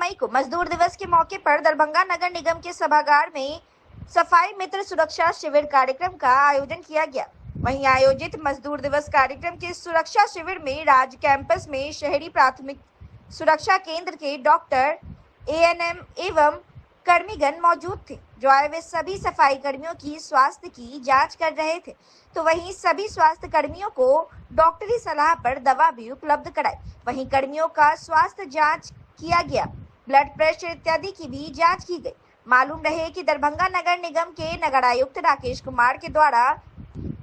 मई को मजदूर दिवस के मौके पर दरभंगा नगर निगम के सभागार में सफाई मित्र सुरक्षा शिविर कार्यक्रम का आयोजन किया गया। वहीं आयोजित मजदूर दिवस कार्यक्रम के सुरक्षा शिविर में राज कैंपस में शहरी प्राथमिक सुरक्षा केंद्र के डॉक्टर, एएनएम एवं कर्मीगण मौजूद थे, जो आए वे सभी सफाई कर्मियों की स्वास्थ्य की जांच कर रहे थे। तो वहीं सभी स्वास्थ्य कर्मियों को डॉक्टरी सलाह पर दवा भी उपलब्ध कराई। वहीं कर्मियों का स्वास्थ्य जांच किया गया, ब्लड प्रेशर इत्यादि की भी जांच की गई। मालूम रहे कि दरभंगा नगर निगम के नगर आयुक्त राकेश कुमार के द्वारा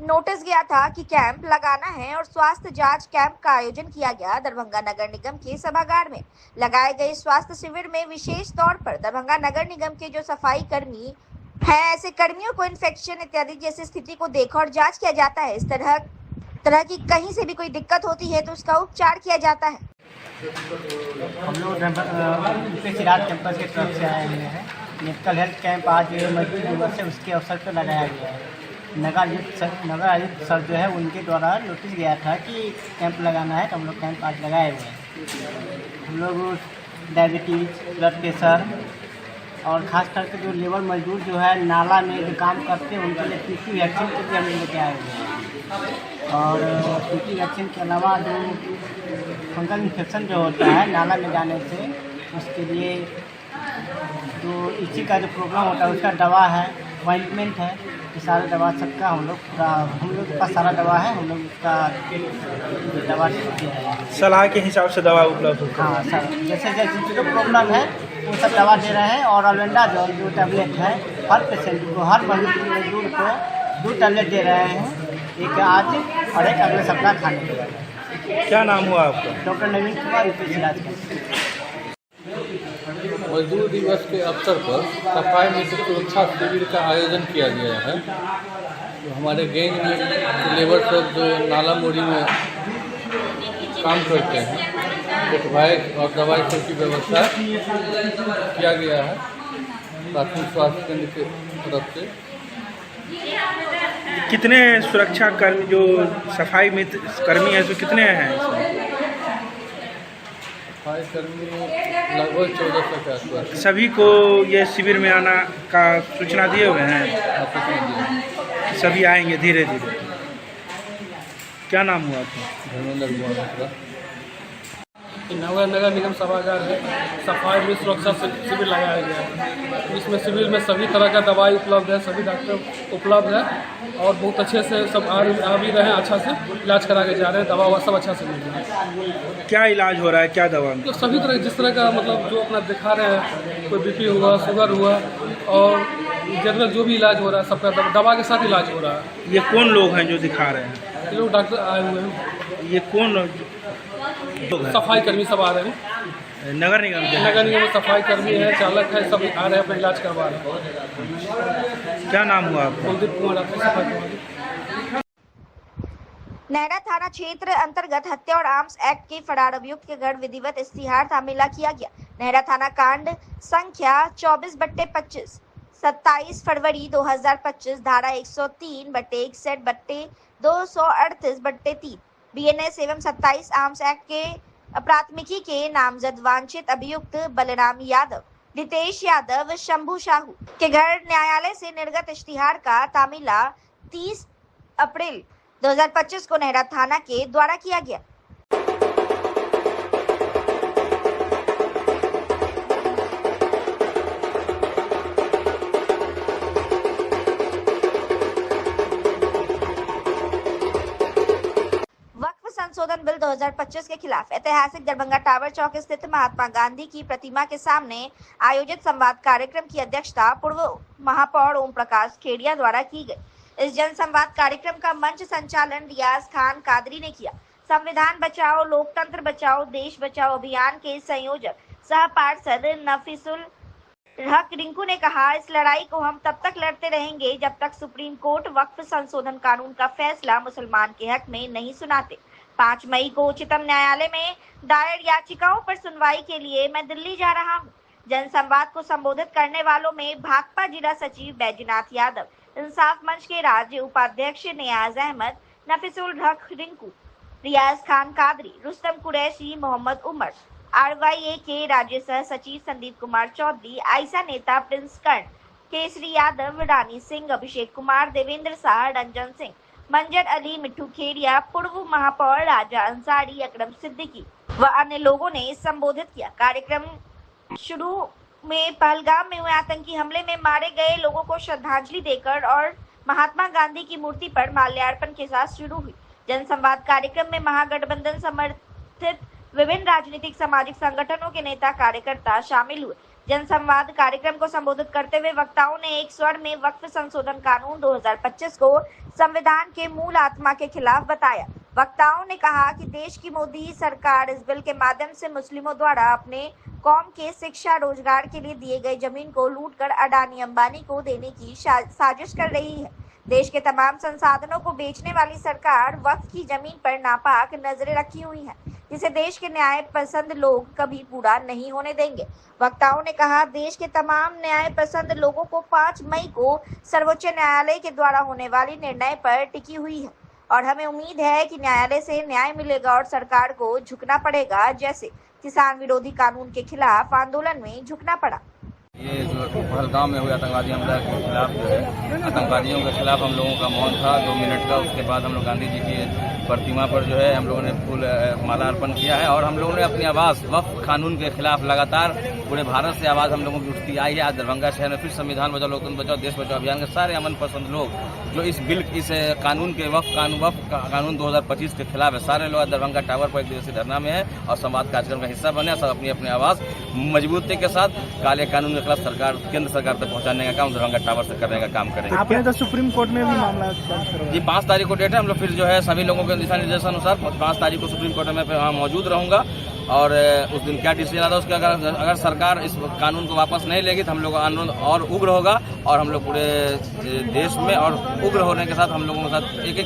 नोटिस गया था कि कैंप लगाना है और स्वास्थ्य जांच कैंप का आयोजन किया गया। दरभंगा नगर निगम के सभागार में लगाए गए स्वास्थ्य शिविर में विशेष तौर पर दरभंगा नगर निगम के जो सफाई कर्मी हैं, ऐसे कर्मियों को इन्फेक्शन इत्यादि जैसी स्थिति को देखा और जांच किया जाता है। इस तरह की कहीं से भी कोई दिक्कत होती है तो उसका उपचार किया जाता है। हम लोग राज कैंपस की तरफ से आए हुए हैं। मेडिकल हेल्थ कैंप आज मजदूर दिवस है, उसके अवसर पर लगाया गया है। नगर आयुक्त सर जो है उनके द्वारा नोटिस गया था कि कैंप लगाना है, तो हम लोग कैंप आज लगाए हुए हैं। हम लोग डायबिटीज, ब्लड प्रेशर और ख़ास करके जो लेबर मजदूर जो है नाला में जो काम करते हैं उनके लिए टीटी वैक्सीन के लिए हम लेके आए हुए हैं। और टीटी वैक्सीन के अलावा जो फंगल इन्फेक्शन जो होता है नाला में जाने से, उसके लिए जो इसी का जो प्रॉब्लम होता है उसका दवा है, अपॉइंटमेंट है, ये सारे दवा सबका हम लोग के पास सारा दवा है। हम लोग उसका दवा देते हैं, सलाह के हिसाब से दवा उपलब्ध होता है। हाँ सर, जैसे जैसे जो प्रॉब्लम है वो सब दवा दे रहे हैं। और अल्बेंडाजोल जो टैबलेट है हर पेशेंट को, हर मजदूर को 2 टैबलेट दे रहे हैं, एक आज और एक अगले सप्ताह खाने के लिए। क्या नाम हुआ आपका? डॉक्टर नवीन कुमार, यूपी राज कैंपस। मजदूर दिवस के अवसर पर सफाई मित्र सुरक्षा शिविर का आयोजन किया गया है। तो हमारे गैंग में लेबर सब जो नाला मोड़ी में काम करते हैं, देखभाल और दवाई सब की व्यवस्था किया गया है प्राथमिक स्वास्थ्य केंद्र की तरफ से। कितने सुरक्षा कर्मी जो सफाई मित्र कर्मी हैं, तो कितने हैं इसमें? सफाई कर्मी लगभग 1400 के आसपास। सभी को ये शिविर में आना का सूचना दिए हुए हैं, सभी आएंगे धीरे धीरे। क्या नाम हुआ आपका? धर्मेंद्र कुमार। नगर निगम सभागार में सफाई में सुरक्षा शिविर लगाया गया है। इसमें शिविर में सभी तरह का दवाई उपलब्ध है, सभी डॉक्टर उपलब्ध है और बहुत अच्छे से सब आ भी रहे हैं, अच्छा से इलाज करा के जा रहे हैं। दवा सब अच्छा से मिल रहा है। क्या इलाज हो रहा है, क्या दवा? तो सभी तरह जिस तरह का मतलब जो अपना दिखा रहे हैं, कोई बीपी हुआ, शुगर हुआ और जनरल जो भी इलाज हो रहा है सबका दवा के साथ इलाज हो रहा है। ये कौन लोग हैं जो दिखा रहे हैं? ये लोग डॉक्टर आए हुए हैं। ये कौन लोग हैं? सफाई कर्मी सब आ रहे हैं। नगर निगम के? नगर निगम में सफाई कर्मी है, चालक है, सब आ रहे हैं, अपना इलाज करवा रहे हैं। क्या नाम हुआ आपका? कुलदीप कुमार, आपकी सफाई कर्मी। नहरा थाना क्षेत्र अंतर्गत हत्या और आर्म्स एक्ट के फरार अभियुक्त के घर विधिवत इस्तिहार तामीला किया गया। नहरा थाना कांड संख्या 24/25 27 फरवरी 2025 धारा 103/61/238/3 बीएनएस एवं 27 आर्म्स एक्ट के प्राथमिकी के नामजद वांछित अभियुक्त बलराम यादव, रितेश यादव, शंभू साहू के घर न्यायालय से निर्गत इश्तिहार का तामीला 30 अप्रैल 2025 को नहरा थाना के द्वारा किया गया। संशोधन बिल 2025 के खिलाफ ऐतिहासिक दरभंगा टावर चौक स्थित महात्मा गांधी की प्रतिमा के सामने आयोजित संवाद कार्यक्रम की अध्यक्षता पूर्व महापौर ओम प्रकाश खेड़िया द्वारा की गई। इस जन संवाद कार्यक्रम का मंच संचालन रियाज खान कादरी ने किया। संविधान बचाओ लोकतंत्र बचाओ देश बचाओ अभियान के संयोजक सह पार्षद नफीसुल हक रिंकू ने कहा, इस लड़ाई को हम तब तक लड़ते रहेंगे जब तक सुप्रीम कोर्ट वक्फ संशोधन कानून का फैसला मुसलमान के हक में नहीं सुनाते। 5 मई को उच्चतम न्यायालय में दायर याचिकाओं पर सुनवाई के लिए मैं दिल्ली जा रहा हूं। जनसंवाद को संबोधित करने वालों में भाकपा जिला सचिव बैजनाथ यादव, इंसाफ मंच के राज्य उपाध्यक्ष नियाज अहमद, नफीसुल हक रिंकू, रियाज खान कादरी, रुस्तम कुरैशी, मोहम्मद उमर, RYA के राज्य सह सचिव संदीप कुमार चौधरी, आयसा नेता प्रिंस कर्ण, केसरी यादव, रानी सिंह, अभिषेक कुमार, देवेंद्र शाह, रंजन सिंह, मंजर अली, मिट्ठू खेड़िया, पूर्व महापौर राजा अंसारी, अकरम सिद्दीकी व अन्य लोगों ने संबोधित किया। कार्यक्रम शुरू में पहलगाम में हुए आतंकी हमले में मारे गए लोगों को श्रद्धांजलि देकर और महात्मा गांधी की मूर्ति पर माल्यार्पण के साथ शुरू हुई। जनसंवाद कार्यक्रम में महागठबंधन समर्थित विभिन्न राजनीतिक सामाजिक संगठनों के नेता कार्यकर्ता शामिल हुए। जनसंवाद कार्यक्रम को संबोधित करते हुए वक्ताओं ने एक स्वर में वक्फ संशोधन कानून 2025 को संविधान के मूल आत्मा के खिलाफ बताया। वक्ताओं ने कहा कि देश की मोदी सरकार इस बिल के माध्यम से मुस्लिमों द्वारा अपने कौम के शिक्षा रोजगार के लिए दिए गए जमीन को लूटकर अडानी अंबानी को देने की साजिश कर रही है। देश के तमाम संसाधनों को बेचने वाली सरकार वक्फ की जमीन पर नापाक नजरें रखी हुई है, जिसे देश के न्याय पसंद लोग कभी पूरा नहीं होने देंगे। वक्ताओं ने कहा, देश के तमाम न्याय पसंद लोगों को 5 मई को सर्वोच्च न्यायालय के द्वारा होने वाली निर्णय पर टिकी हुई है और हमें उम्मीद है कि न्यायालय से न्याय मिलेगा और सरकार को झुकना पड़ेगा, जैसे किसान विरोधी कानून के खिलाफ आंदोलन में झुकना पड़ा। ये जो पहलगाम में हुए आतंकवादी हमला के खिलाफ जो है, आतंकवादियों के खिलाफ हम लोगों का मौन था 2 मिनट का। उसके बाद हम लोग गांधी जी की प्रतिमा पर जो है हम लोगों ने फूल माला अर्पण किया है और हम लोगों ने अपनी आवाज़ वक्फ कानून के खिलाफ लगातार पूरे भारत से आवाज़ हम लोगों की उठती आई है। आज दरभंगा शहर में फिर संविधान बचाओ लोकतंत्र बचाओ देश बचाओ अभियान के सारे अमन पसंद लोग जो इस कानून के वक्फ कानून 2025 के खिलाफ है, सारे लोग दरभंगा टावर पर एक दिवसीय धरना में है और संवाद कार्यक्रम का हिस्सा बने। सब अपनी अपनी आवाज़ मजबूती के साथ काले कानून के खिलाफ केंद्र सरकार तक पहुंचाने का काम दरभंगा टावर से करने का काम करेंगे। आपने तो सुप्रीम कोर्ट में भी मामला जी 5 तारीख को डेट है। हम लोग फिर जो है सभी लोगों के दिशा निर्देशानुसार 5 तारीख को सुप्रीम कोर्ट में वहाँ मौजूद रहूंगा और उस दिन क्या डिसीजन आता है उसके अगर सरकार इस कानून को वापस नहीं लेगी तो हम लोग का आंदोलन और उग्र होगा और हम लोग पूरे देश में और उग्र होने के साथ हम लोगों के साथ एक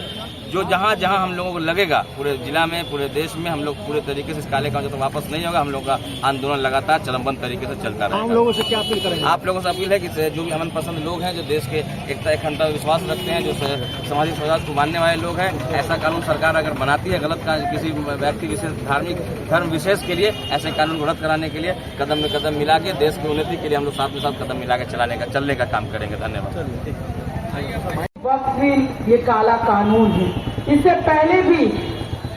जो जहाँ जहाँ हम लोगों को लगेगा पूरे जिला में पूरे देश में हम लोग पूरे तरीके से इस काले कानून जब तक वापस नहीं होगा हम लोग का आंदोलन लगातार चरमबंद तरीके से चलता रहेगा। हम लोगों से क्या अपील करेंगे? आप लोगों से अपील है कि जो भी अमन पसंद लोग हैं जो देश के एकता अखंडता विश्वास रखते हैं जो सामाजिक स्वराज को मानने वाले लोग हैं, ऐसा कानून सरकार अगर बनाती है गलत किसी व्यक्ति विशेष धार्मिक धर्म विशेष के लिए ऐसे कानून को रद्द कराने के लिए कदम में कदम मिला के देश की उन्नति के लिए हम लोग साथ में साथ कदम मिला के चलने का काम करेंगे। धन्यवाद। वक्त भी ये काला कानून है। इससे पहले भी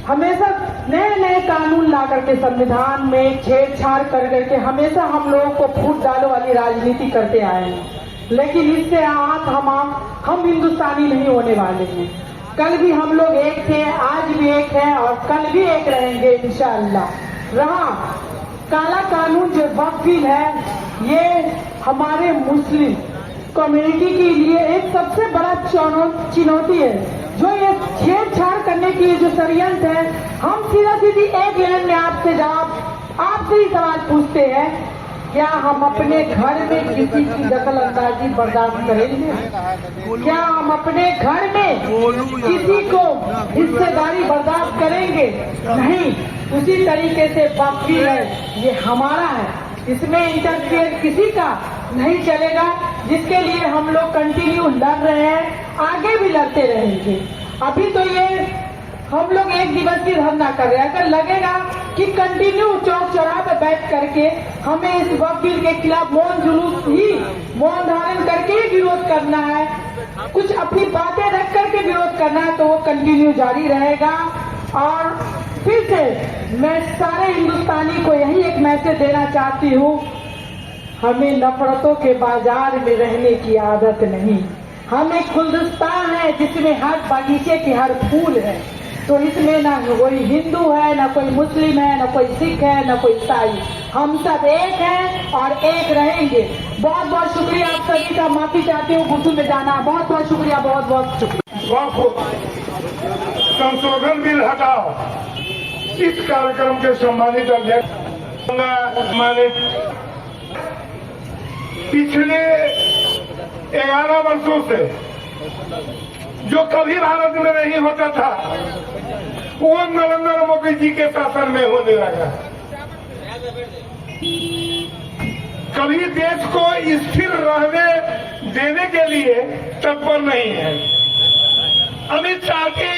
हमेशा नए नए कानून ला करके संविधान में छेड़छाड़ कर करके हमेशा हम लोगों को फूट डालो वाली राजनीति करते आए हैं, लेकिन इससे आज हम हिंदुस्तानी नहीं होने वाले हैं। कल भी हम लोग एक थे, आज भी एक है और कल भी एक रहेंगे इंशाअल्लाह। रहा काला कानून जो वक्फ बिल है ये हमारे मुस्लिम कम्युनिटी के लिए एक सबसे बड़ा चुनौती है। जो ये छेड़छाड़ करने की जो षड्यंत्र है, हम सीधा सीधी एक लाइन में आपसे ही सवाल पूछते हैं, क्या हम अपने घर में किसी की दखल अंदाजी बर्दाश्त करेंगे? क्या हम अपने घर में किसी को हिस्सेदारी बर्दाश्त करेंगे? नहीं। उसी तरीके से वक्फ बिल है ये हमारा है, इसमें इंटरफेयर किसी का नहीं चलेगा, जिसके लिए हम लोग कंटिन्यू लड़ रहे हैं, आगे भी लड़ते रहेंगे। अभी तो ये हम लोग एक दिवसीय धरना कर रहे हैं, अगर लगेगा कि कंटिन्यू चौक चौराहे पे बैठ करके हमें इस वक्फ बिल के खिलाफ मौन धारण करके ही विरोध करना है, कुछ अपनी बातें रख करके विरोध करना है, तो वो कंटिन्यू जारी रहेगा। और फिर से मैं सारे हिंदुस्तानी को यही एक मैसेज देना चाहती हूँ, हमें नफरतों के बाजार में रहने की आदत नहीं। हम एक गुलदस्तान है जिसमें हर बगीचे की हर फूल है, तो इसमें ना कोई हिंदू है, ना कोई मुस्लिम है, ना कोई सिख है, ना कोई ईसाई, हम सब एक हैं और एक रहेंगे। बहुत बहुत शुक्रिया आप सभी का, माफी चाहती हूँ गुस्से में जाना, बहुत बहुत शुक्रिया, बहुत बहुत शुक्रिया। संशोधन बिल हटाओ, इस कार्यक्रम के सम्मानित अध्यक्ष पिछले 11 वर्षों से जो कभी भारत में नहीं होता था वो नरेंद्र मोदी जी के शासन में होने लगा। कभी देश को स्थिर रहने देने के लिए तत्पर नहीं है। अमित शाह जी,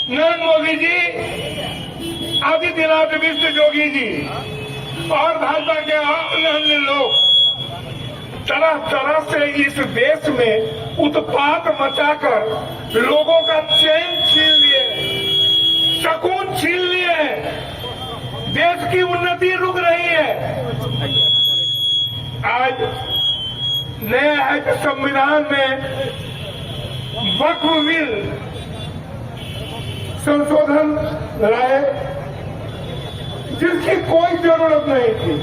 नरेंद्र मोदी जी, आदित्यनाथ मिश्र योगी जी और भाजपा के अन्य लोग तरह तरह से इस देश में उत्पात मचाकर लोगों का चैन छीन लिए, सुकून छीन लिए, देश की उन्नति रुक रही है। आज नया है कि संविधान में वक्फ बिल संशोधन लाए जिसकी कोई जरूरत नहीं थी।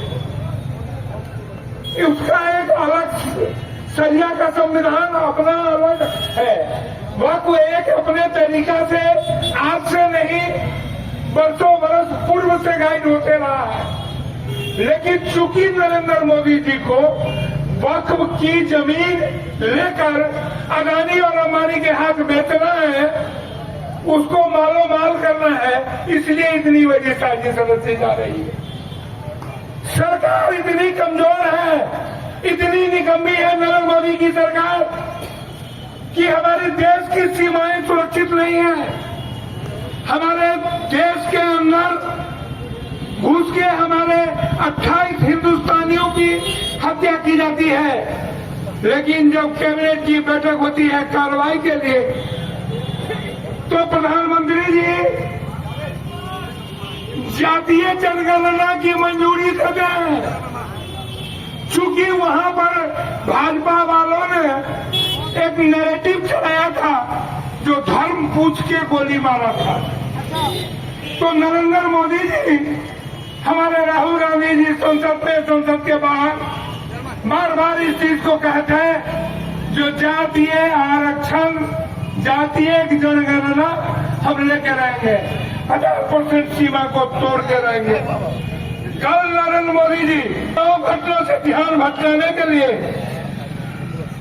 उसका एक अलग सरिया का संविधान अपना अलग है। वक्फ एक अपने तरीका से आज से नहीं बरसों बरस पूर्व से गाइड होते रहा है, लेकिन चूंकि नरेंद्र मोदी जी को वक्फ की जमीन लेकर अदानी और अंबानी के हाथ बेचना है, उसको मालो माल करना है, इसलिए इतनी बड़ी साजिश रची जा रही है। सरकार इतनी कमजोर है, इतनी निकम्मी है नरेंद्र मोदी की सरकार कि हमारे देश की सीमाएं सुरक्षित नहीं है। हमारे देश के अंदर घुस के हमारे 28 हिंदुस्तानियों की हत्या की जाती है, लेकिन जब कैबिनेट की बैठक होती है कार्रवाई के लिए तो प्रधानमंत्री जी जातीय जनगणना की मंजूरी देते हैं। चूंकि वहां पर भाजपा वालों ने एक नैरेटिव चलाया था जो धर्म पूछ के गोली मारा था, तो नरेंद्र मोदी जी, हमारे राहुल गांधी जी संसद के बाहर बार बार इस चीज को कहते हैं जो जातीय आरक्षण, जातीय जनगणना हम लेके रहेंगे, 50% सीमा को तोड़ के रहेंगे। कल नरेंद्र मोदी जी घटनाओं से ध्यान भटकाने के लिए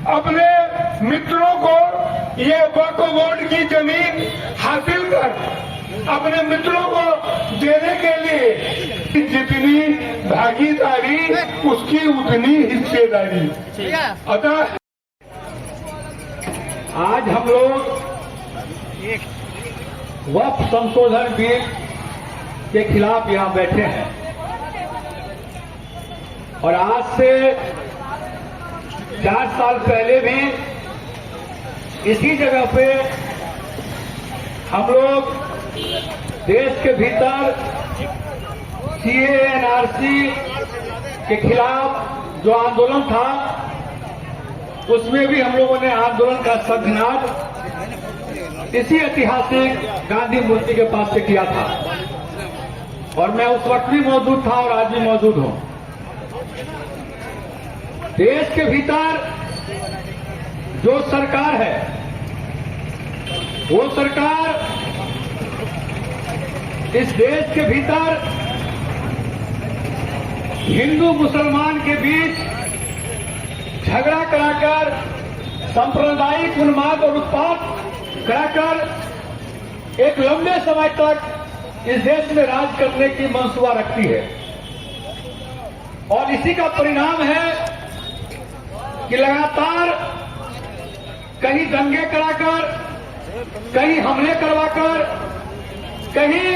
अपने मित्रों को ये वक्फ बोर्ड की जमीन हासिल कर अपने मित्रों को देने के लिए जितनी भागीदारी उसकी उतनी हिस्सेदारी। अतः आज हम लोग वक्फ संशोधन बिल के खिलाफ यहां बैठे हैं और आज से 4 साल पहले भी इसी जगह पे हम लोग देश के भीतर सीए एनआरसी के खिलाफ जो आंदोलन था उसमें भी हम लोगों ने आंदोलन का संघनाद इसी ऐतिहासिक गांधी मूर्ति के पास से किया था और मैं उस वक्त भी मौजूद था और आज भी मौजूद हूं। देश के भीतर जो सरकार है वो सरकार इस देश के भीतर हिंदू मुसलमान के बीच झगड़ा कराकर सांप्रदायिक उन्माद और उत्पात कराकर एक लंबे समय तक इस देश में राज करने की मंसूबा रखती है और इसी का परिणाम है कि लगातार कहीं दंगे कराकर, कहीं हमले करवाकर, कहीं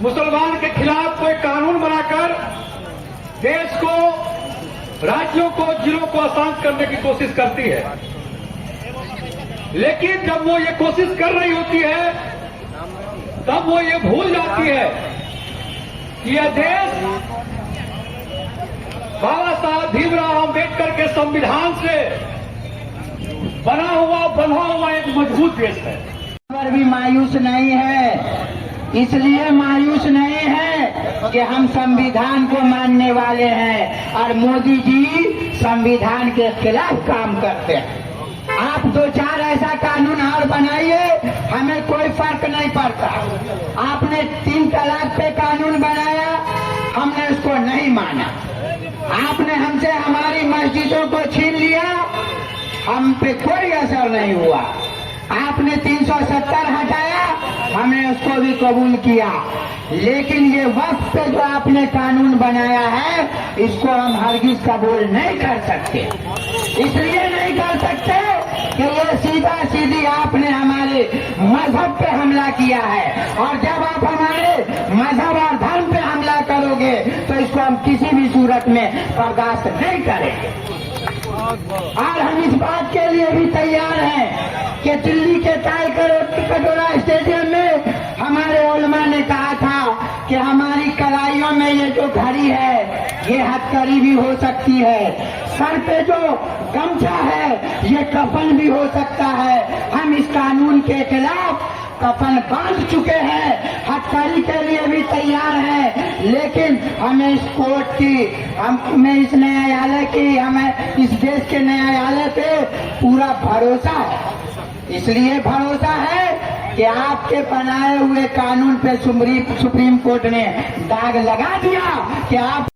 मुसलमान के खिलाफ कोई कानून बनाकर देश को, राज्यों को, जिलों को अशांत करने की कोशिश करती है। लेकिन जब वो ये कोशिश कर रही होती है तब वो ये भूल जाती है कि यह देश बाबा साहब भीमराव अम्बेडकर के संविधान से बना हुआ एक मजबूत देश है। पर भी मायूस नहीं है, इसलिए मायूस नहीं है कि हम संविधान को मानने वाले हैं और मोदी जी संविधान के खिलाफ काम करते हैं। आप 2-4 ऐसा कानून और बनाइए, हमें कोई फर्क नहीं पड़ता। आपने 3 तलाक पे कानून बनाया, हमने उसको नहीं माना। आपने हमसे हमारी मस्जिदों को छीन लिया, हम पे कोई असर नहीं हुआ। आपने 370 हटाया, हमने उसको भी कबूल किया। लेकिन ये वक्त पे जो आपने कानून बनाया है इसको हम हरगिज कबूल नहीं कर सकते। इसलिए नहीं कर सकते कि ये सीधा सीधी आपने हमारे मजहब पे हमला किया है और जब आप हमारे मजहब और धर्म पे हमला करोगे जाएंगे तो इसको हम किसी भी सूरत में बर्दाश्त नहीं करेंगे। और हम इस बात के लिए भी तैयार हैं कि दिल्ली के ताल कटोरा स्टेडियम में हमारे उलमा ने कहा था कि हमारी कलाइयों में ये जो घड़ी है ये हथकड़ी भी हो सकती है, सर पे जो गमछा है ये कफन भी हो सकता है। हम इस कानून के खिलाफ कफन बांध चुके हैं, हथकड़ी के लिए भी तैयार हैं, लेकिन हमें इस कोर्ट की, हमें इस न्यायालय की, हमें इस देश के न्यायालय पे पूरा भरोसा है। इसलिए भरोसा है कि आपके बनाए हुए कानून पे सुप्रीम कोर्ट ने दाग लगा दिया कि आप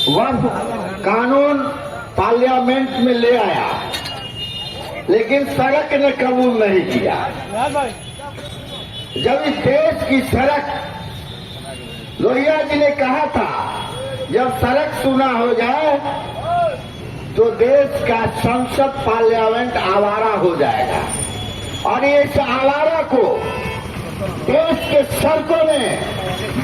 वक्फ कानून पार्लियामेंट में ले आया, लेकिन सड़क ने कबूल नहीं किया। जब इस देश की सड़क, लोहिया जी ने कहा था जब सड़क सुना हो जाए तो देश का संसद पार्लियामेंट आवारा हो जाएगा, और इस आवारा को देश के सड़कों में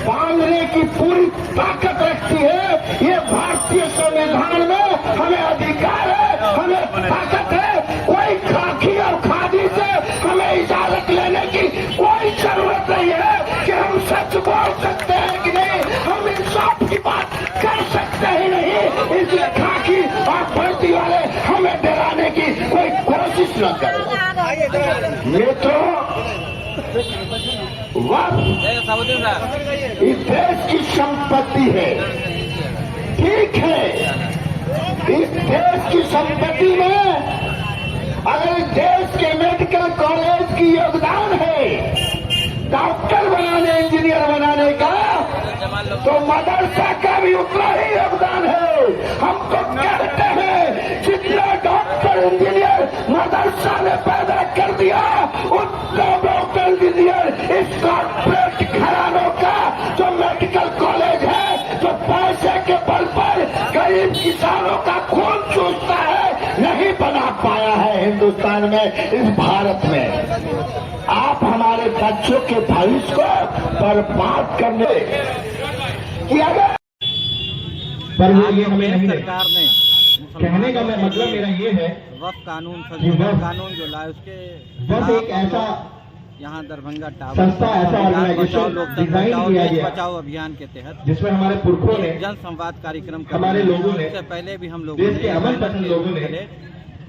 बांधने की पूरी ताकत रखती है। ये भारतीय संविधान में हमें अधिकार है, हमें ताकत है। कोई खाकी और खादी से हमें इजाजत लेने की कोई जरूरत नहीं है कि हम सच बोल सकते हैं कि नहीं, हम इंसाफ की बात कर सकते ही नहीं। इसलिए खाकी और वर्दी वाले हमें डराने की कोई कोशिश न करें। मित्रों, इस देश की संपत्ति है, ठीक है। इस देश की संपत्ति में अगर इस देश के मेडिकल कॉलेज की योगदान है डॉक्टर बनाने, इंजीनियर बनाने का, तो मदरसा का भी उतना ही योगदान है। हम तो कहते हैं जितना डॉक्टर इंजीनियर मदरसा ने पैदा कर दिया, उतना डॉक्टर इंजीनियर इस कॉर्पोरेट घरानों का जो मेडिकल कॉलेज है, जो पैसे के बल पर गरीब किसानों का खून चूसता है, नहीं बना पाया है हिंदुस्तान में, इस भारत में। आप हमारे बच्चों के भविष्य को बर्बाद करने की अगर पर वो ये हमें नहीं सरकार ने कहने का मतलब मेरा ये है वक्फ कानून जो लाए उसके वक्फ एक ऐसा यहाँ दरभंगा संस्था, ऐसा ऑर्गेनाइजेशन डिजाइन किया गया बचाओ अभियान के तहत, जिसमें हमारे पुरखों ने जन संवाद कार्यक्रम हमारे लोगों ने, इससे पहले भी हम लोगों देश के अमन पसंद लोगों ने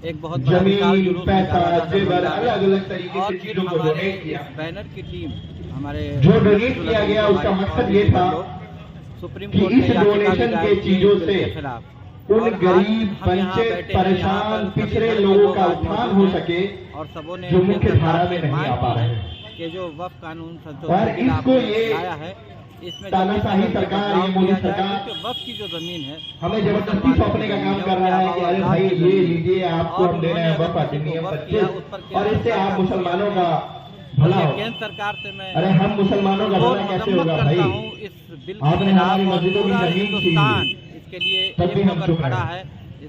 एक बहुत जमीन, पैसा, जेवर, अलग अलग तरीके से चीजों को डोनेट किया। बैनर की टीम हमारे जो डोनेट किया गया उसका मकसद ये था सुप्रीम कोर्ट इस डोनेशन के चीजों से उन गरीब, वंचित, परेशान, पिछड़े लोगों का उत्थान हो सके और सबों ने जो मुख्य धारा में नहीं आ पा रहे हैं। कि जो वक्फ कानून संशोधन इसको ये आया है, इसमें तानाशाही सरकार, ये मोदी सरकार वक्फ की जो जमीन है हमें जबरदस्ती सौंपने का काम कर रहा है कि अरे भाई ये लीजिए, आपको हम दे रहे हैं वक्फ अधिनियम 25 और इससे आप मुसलमानों का भला हो। केंद्र सरकार से मैं, अरे हम मुसलमानों का भला कैसे होगा भाई? आपने हमारी मस्जिदों की जमीन छीनी, इसके लिए तब भी हम चुप रहे।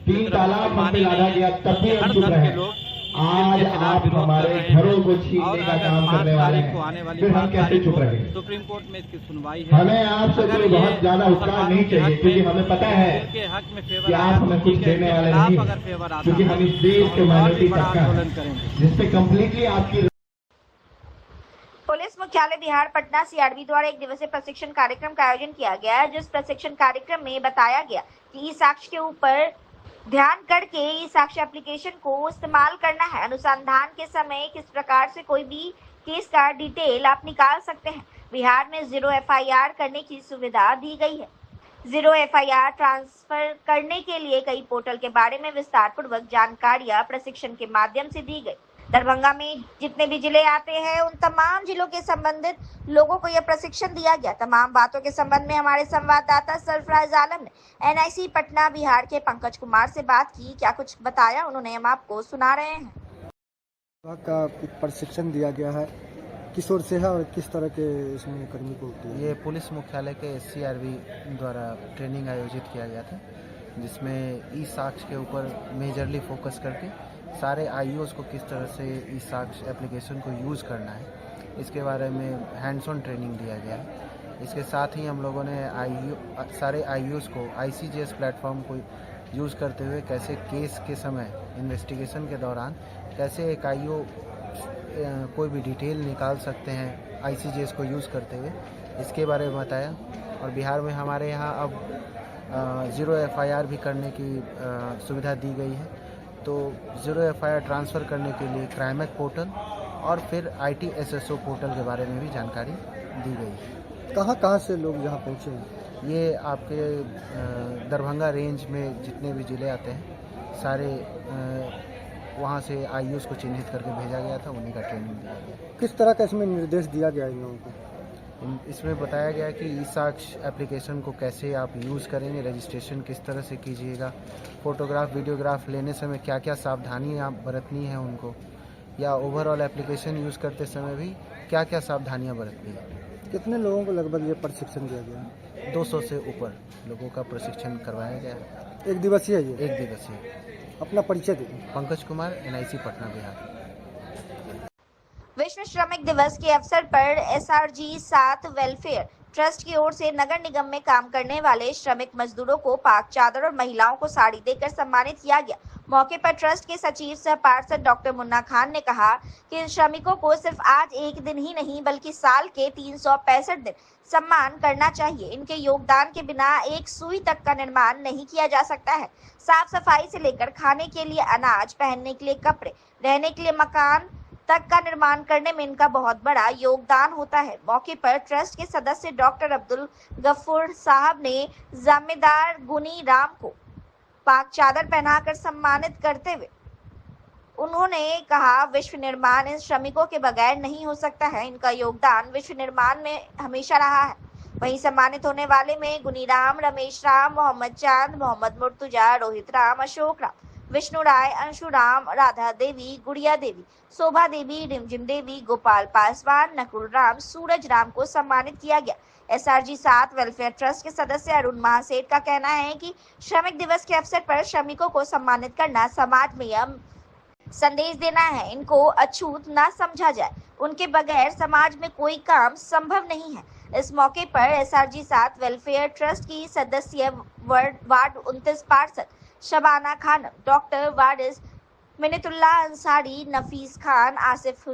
3 तालाब हम पे लादा गया तब भी हम चुप रहे। आज आप हमारे घरों को छीनने का काम करने वाले हैं, फिर हम कैसे चुप रहे? सुप्रीम कोर्ट में इसकी सुनवाई है। हमें आपसे कोई बहुत ज्यादा उपकार नहीं चाहिए, क्योंकि हमें पता है कि आप हमें कुछ देने वाले नहीं, क्योंकि हम इस देश के माइनॉरिटी तबका हैं जिसपे कम्प्लीटली आपकी। पुलिस मुख्यालय बिहार पटना सीआरबी द्वारा एक दिवसीय प्रशिक्षण कार्यक्रम का आयोजन किया गया है, जिस प्रशिक्षण कार्यक्रम में बताया गया कि ई साक्ष्य के ऊपर ध्यान करके ई साक्ष्य एप्लीकेशन को इस्तेमाल करना है। अनुसंधान के समय किस प्रकार से कोई भी केस का डिटेल आप निकाल सकते हैं। बिहार में 0 FIR करने की सुविधा दी गई है। 0 FIR ट्रांसफर करने के लिए कई पोर्टल के बारे में विस्तार पूर्वक जानकारियां प्रशिक्षण के माध्यम से दी गई। दरभंगा में जितने भी जिले आते हैं उन तमाम जिलों के संबंधित लोगों को यह प्रशिक्षण दिया गया। तमाम बातों के संबंध में हमारे संवाददाता सरफराज आलम ने NIC पटना बिहार के पंकज कुमार से बात की। क्या कुछ बताया उन्होंने, हम आपको सुना रहे हैं। का प्रशिक्षण दिया गया है, किस ओर से है और किस तरह के इसमें कर्मी को? ये पुलिस मुख्यालय के CRB द्वारा ट्रेनिंग आयोजित किया गया था, जिसमें ई साक्ष्य के ऊपर मेजरली फोकस करके सारे IOs को किस तरह से ई साक्ष्य एप्लीकेशन को यूज़ करना है, इसके बारे में हैंड्स ऑन ट्रेनिंग दिया गया है। इसके साथ ही हम लोगों ने सारे आईयूज़ को ICJS प्लेटफॉर्म को यूज़ करते हुए कैसे केस के समय इन्वेस्टिगेशन के दौरान कैसे एक आईओ कोई भी डिटेल निकाल सकते हैं ICJS को यूज़ करते हुए, इसके बारे में बताया। और बिहार में हमारे यहाँ अब 0 FIR भी करने की सुविधा दी गई है। तो 0 FIR ट्रांसफ़र करने के लिए क्राइमेक पोर्टल और फिर ITSSO पोर्टल के बारे में भी जानकारी दी गई है। कहाँ से लोग यहाँ पहुँचे हैं? ये आपके दरभंगा रेंज में जितने भी ज़िले आते हैं सारे वहाँ से आईयूज़ को चिन्हित करके भेजा गया था, उन्हीं का ट्रेनिंग दिया गया। किस तरह का इसमें निर्देश दिया गया इन लोगों को? इसमें बताया गया कि ई-साक्ष्य एप्लीकेशन को कैसे आप यूज़ करेंगे, रजिस्ट्रेशन किस तरह से कीजिएगा, फ़ोटोग्राफ वीडियोग्राफ लेने समय क्या क्या सावधानी आप बरतनी है उनको, या ओवरऑल एप्लीकेशन यूज़ करते समय भी क्या क्या सावधानियाँ बरतनी है। कितने लोगों को लगभग ये प्रशिक्षण दिया गया? 200 से ऊपर लोगों का प्रशिक्षण करवाया गया है। एक दिवसीय है ये? एक दिवसीय। अपना परिचय दीजिए। पंकज कुमार, NIC पटना, बिहार। विश्व श्रमिक दिवस के अवसर पर SRG 7 वेलफेयर ट्रस्ट की ओर से नगर निगम में काम करने वाले श्रमिक मजदूरों को पाक चादर और महिलाओं को साड़ी देकर सम्मानित किया गया। मौके पर ट्रस्ट के सचिव सह पार्षद डॉक्टर मुन्ना खान ने कहा कि इन श्रमिकों को सिर्फ आज एक दिन ही नहीं बल्कि साल के 365 दिन सम्मान करना चाहिए। इनके योगदान के बिना एक सुई तक का निर्माण नहीं किया जा सकता है। साफ सफाई से लेकर खाने के लिए अनाज, पहनने के लिए कपड़े, रहने के लिए मकान तक का निर्माण करने में इनका बहुत बड़ा योगदान होता है। मौके पर ट्रस्ट के सदस्य डॉक्टर अब्दुल गफूर साहब ने जमींदार गुनी राम को पाक चादर पहनाकर सम्मानित करते हुए उन्होंने कहा, विश्व निर्माण इन श्रमिकों के बगैर नहीं हो सकता है। इनका योगदान विश्व निर्माण में हमेशा रहा है। वहीं सम्मानित होने वाले में गुनीराम, रमेश राम, मोहम्मद चांद, मोहम्मद मुर्तुजा, रोहित राम, अशोक राम, विष्णु राय, अंशु राम, राधा देवी, गुड़िया देवी, शोभा देवी, रिमझिम देवी, गोपाल पासवान, नकुल राम, सूरज राम को सम्मानित किया गया। SRG 7 वेलफेयर ट्रस्ट के सदस्य अरुण महासेठ का कहना है कि श्रमिक दिवस के अवसर पर श्रमिकों को सम्मानित करना समाज में यह संदेश देना है, इनको अछूत ना समझा जाए, उनके बगैर समाज में कोई काम संभव नहीं है। इस मौके पर SRG 7 वेलफेयर ट्रस्ट की सदस्य वार्ड 29 पार्षद शबाना खानम, डॉक्टर वारिस, मिन्नतुल्ला अंसारी, नफीस खान, आसिफ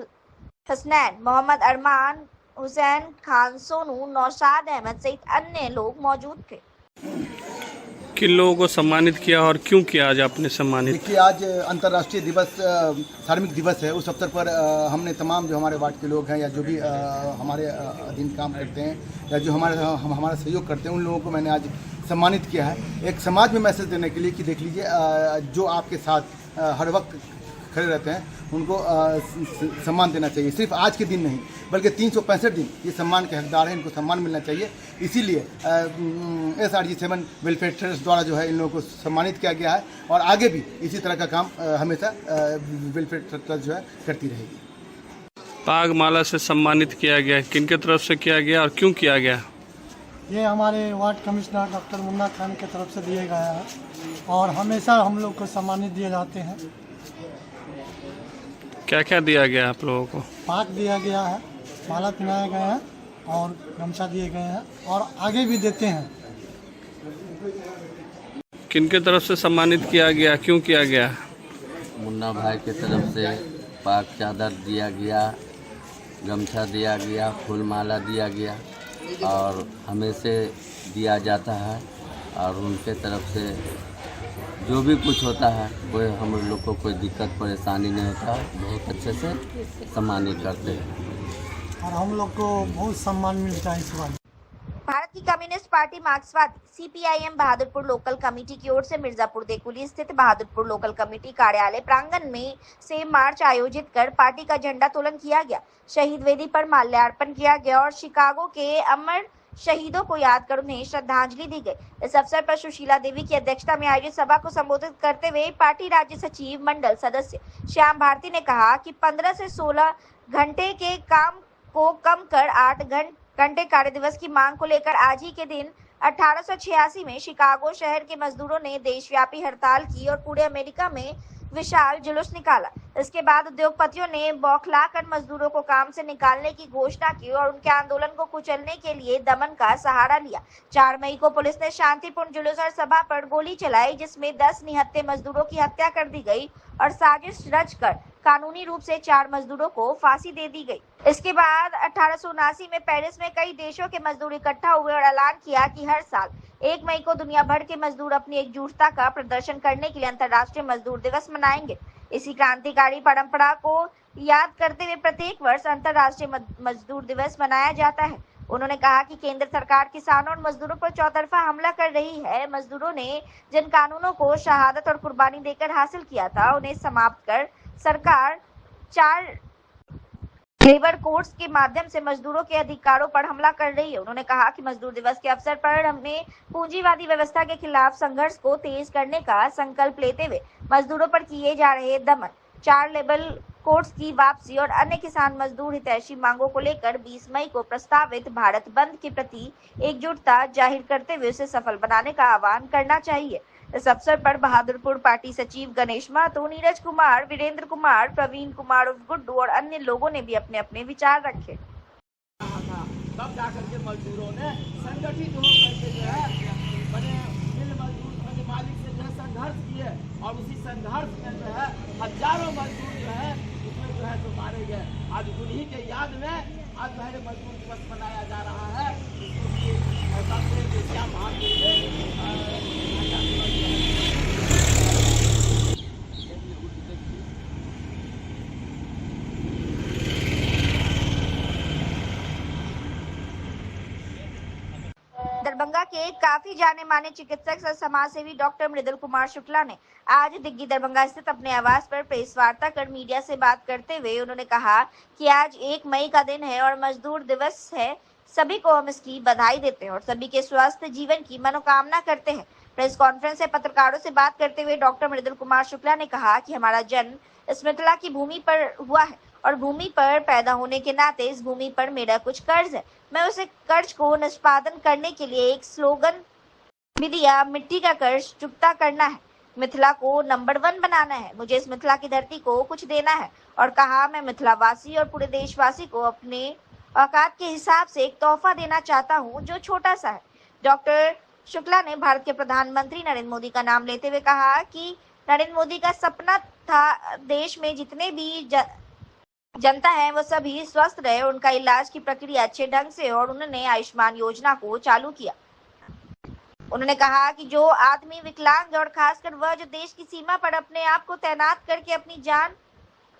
हसनैन, मोहम्मद अरमान, हुसैन खान सोनू, नौशाद अहमद सहित अन्य लोग मौजूद थे। किन लोगों को सम्मानित किया और क्यों किया आज आपने सम्मानित? देखिए, आज अंतर्राष्ट्रीय दिवस श्रमिक दिवस है। उस अवसर पर हमने तमाम जो हमारे वार्ड के लोग हैं या जो भी हमारे अधीन काम करते हैं या जो हमारा सहयोग करते हैं, उन लोगों को मैंने आज सम्मानित किया है। एक समाज में मैसेज देने के लिए कि देख लीजिए, जो आपके साथ हर वक्त खड़े रहते हैं उनको सम्मान देना चाहिए। सिर्फ आज के दिन नहीं बल्कि 365 दिन ये सम्मान के हकदार हैं, इनको सम्मान मिलना चाहिए। इसीलिए SRG 7 वेलफेयर ट्रस्ट द्वारा जो है इन लोगों को सम्मानित किया गया है और आगे भी इसी तरह का काम हमेशा वेलफेयर ट्रस्ट जो है करती रहेगी। पाग माला से सम्मानित किया गया, किनके तरफ से किया गया और क्यों किया गया? ये हमारे ward commissioner doctor Munna Khan की तरफ से दिए गया है और हमेशा हम लोग को सम्मानित दिए जाते हैं। क्या क्या दिया गया आप लोगों को? पाक दिया गया है, माला पहनाए गए हैं और गमछा दिए गए हैं और आगे भी देते हैं। किनके तरफ से सम्मानित किया गया, क्यों किया गया? मुन्ना भाई की तरफ से पाक चादर दिया गया, गमछा दिया गया, फूल माला दिया गया और हमेशा दिया जाता है और उनके तरफ से जो भी कुछ होता है कोई हम लोग को कोई दिक्कत परेशानी नहीं होता, बहुत अच्छे से सम्मानित करते हैं और हम लोग को बहुत सम्मान मिलता है इस बार। भारत की कम्युनिस्ट पार्टी मार्क्सवादी CPIM बहादुरपुर लोकल कमेटी की ओर से मिर्जापुर देकुली स्थित बहादुरपुर लोकल कमेटी कार्यालय प्रांगण में से मार्च आयोजित कर पार्टी का झंडा तोलन किया गया, शहीद वेदी पर माल्यार्पण किया गया और शिकागो के अमर शहीदों को याद कर उन्हें श्रद्धांजलि दी गई। इस अवसर पर सुशीला देवी की अध्यक्षता में आयोजित सभा को संबोधित करते हुए पार्टी राज्य सचिव मंडल सदस्य श्याम भारती ने कहा कि 15 से 16 घंटे के काम को कम कर 8 घंटे कार्य दिवस की मांग को लेकर आज ही के दिन 1886 में शिकागो शहर के मजदूरों ने देशव्यापी हड़ताल की और पूरे अमेरिका में विशाल जुलूस निकाला। इसके बाद उद्योगपतियों ने बौखलाकर मजदूरों को काम से निकालने की घोषणा की और उनके आंदोलन को कुचलने के लिए दमन का सहारा लिया। 4 मई को पुलिस ने शांतिपूर्ण जुलूस और सभा पर गोली चलाई, जिसमें 10 निहत्थे मजदूरों की हत्या कर दी गई और साजिश रचकर कानूनी रूप से 4 मजदूरों को फांसी दे दी गई। इसके बाद 1879 में पेरिस में कई देशों के मजदूर इकट्ठा हुए और ऐलान किया कि हर साल 1 मई को दुनिया भर के मजदूर अपनी एकजुटता का प्रदर्शन करने के लिए अंतर्राष्ट्रीय मजदूर दिवस मनाएंगे। इसी क्रांतिकारी परंपरा को याद करते हुए प्रत्येक वर्ष अंतर्राष्ट्रीय मजदूर दिवस मनाया जाता है। उन्होंने कहा कि केंद्र सरकार किसानों और मजदूरों पर चौतरफा हमला कर रही है। मजदूरों ने जिन कानूनों को शहादत और कुर्बानी देकर हासिल किया था, उन्हें समाप्त कर सरकार 4 लेबर कोड्स के माध्यम से मजदूरों के अधिकारों पर हमला कर रही है। उन्होंने कहा कि मजदूर दिवस के अवसर पर हमने पूंजीवादी व्यवस्था के खिलाफ संघर्ष को तेज करने का संकल्प लेते हुए मजदूरों पर किए जा रहे दमन, 4 लेबर कोड्स की वापसी और अन्य किसान मजदूर हितैषी मांगों को लेकर 20 मई को प्रस्तावित भारत बंद के प्रति एकजुटता जाहिर करते हुए उसे सफल बनाने का आह्वान करना चाहिए। इस अवसर पर बहादुरपुर पार्टी सचिव गणेश महतो, नीरज कुमार, वीरेंद्र कुमार, प्रवीण कुमार उर्फ गुड्डू और अन्य लोगों ने भी अपने अपने विचार रखे। तब जाकर के मजदूरों ने संगठित होकर के जो है बने मिल मजदूर मालिक से जो है संघर्ष किए और उसी संघर्ष में जो है हजारों मजदूर जो है उसमें जो है तो मारे गए। आज उन्हीं के याद में आज जो है मजदूर दिवस मनाया जा रहा है। ऐसा क्या दरभंगा के काफी जाने माने चिकित्सक और समाजसेवी डॉक्टर मृदुल कुमार शुक्ला ने आज दिग्गी दरभंगा स्थित अपने आवास पर प्रेस वार्ता कर मीडिया से बात करते हुए उन्होंने कहा कि आज 1 मई का दिन है और मजदूर दिवस है। सभी को हम इसकी बधाई देते हैं और सभी के स्वस्थ जीवन की मनोकामना करते हैं। प्रेस कॉन्फ्रेंस से पत्रकारों से बात करते हुए डॉक्टर मृदुल कुमार शुक्ला ने कहा कि हमारा जन्म इस मिथिला की भूमि पर हुआ है और भूमि पर पैदा होने के नाते इस भूमि पर मेरा कुछ कर्ज है। मैं उसे कर्ज को निष्पादन करने के लिए एक स्लोगन भी दिया, मिट्टी का कर्ज चुकता करना है, मिथिला को नंबर 1 बनाना है, मुझे इस मिथिला की धरती को कुछ देना है और कहा मैं मिथिलावासी और पूरे देशवासी को अपने औकात के हिसाब से एक तोहफा देना चाहता हूं जो छोटा सा है। डॉक्टर शुक्ला ने भारत के प्रधानमंत्री नरेंद्र मोदी का नाम लेते हुए कहा कि नरेंद्र मोदी का सपना था देश में जितने भी जनता है वो सभी स्वस्थ रहे, उनका इलाज की प्रक्रिया अच्छे ढंग से और उन्होंने आयुष्मान योजना को चालू किया। उन्होंने कहा कि जो आदमी विकलांग और खासकर वह जो देश की सीमा पर अपने आप को तैनात करके अपनी जान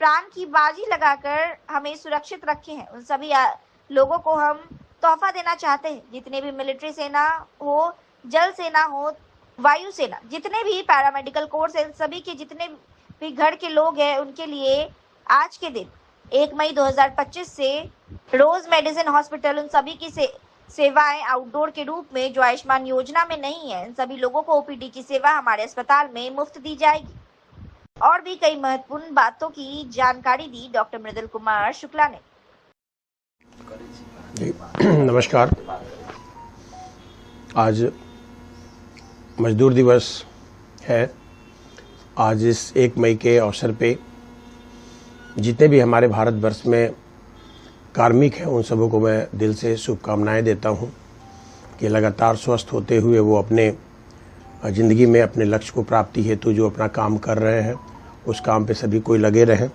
प्राण की बाजी लगाकर हमें सुरक्षित रखे हैं, उन सभी लोगों को हम तोहफा देना चाहते हैं। जितने भी मिलिट्री सेना हो, जल सेना हो, वायु सेना, जितने भी पैरामेडिकल कोर्स है, सभी के जितने भी घर के लोग हैं उनके लिए आज के दिन 1 मई 2025 से रोज मेडिसिन हॉस्पिटल उन सभी की सेवाएं आउटडोर के रूप में जो आयुष्मान योजना में नहीं है, इन सभी लोगों को ओपीडी की सेवा हमारे अस्पताल में मुफ्त दी जाएगी। और भी कई महत्वपूर्ण बातों की जानकारी दी डॉक्टर मृदुल कुमार शुक्ला ने। नमस्कार। आज मजदूर दिवस है। आज इस 1 मई के अवसर पे जितने भी हमारे भारतवर्ष में कार्मिक हैं उन सबों को मैं दिल से शुभकामनाएं देता हूं कि लगातार स्वस्थ होते हुए वो अपने ज़िंदगी में अपने लक्ष्य को प्राप्ति हेतु जो अपना काम कर रहे हैं उस काम पे सभी कोई लगे रहें।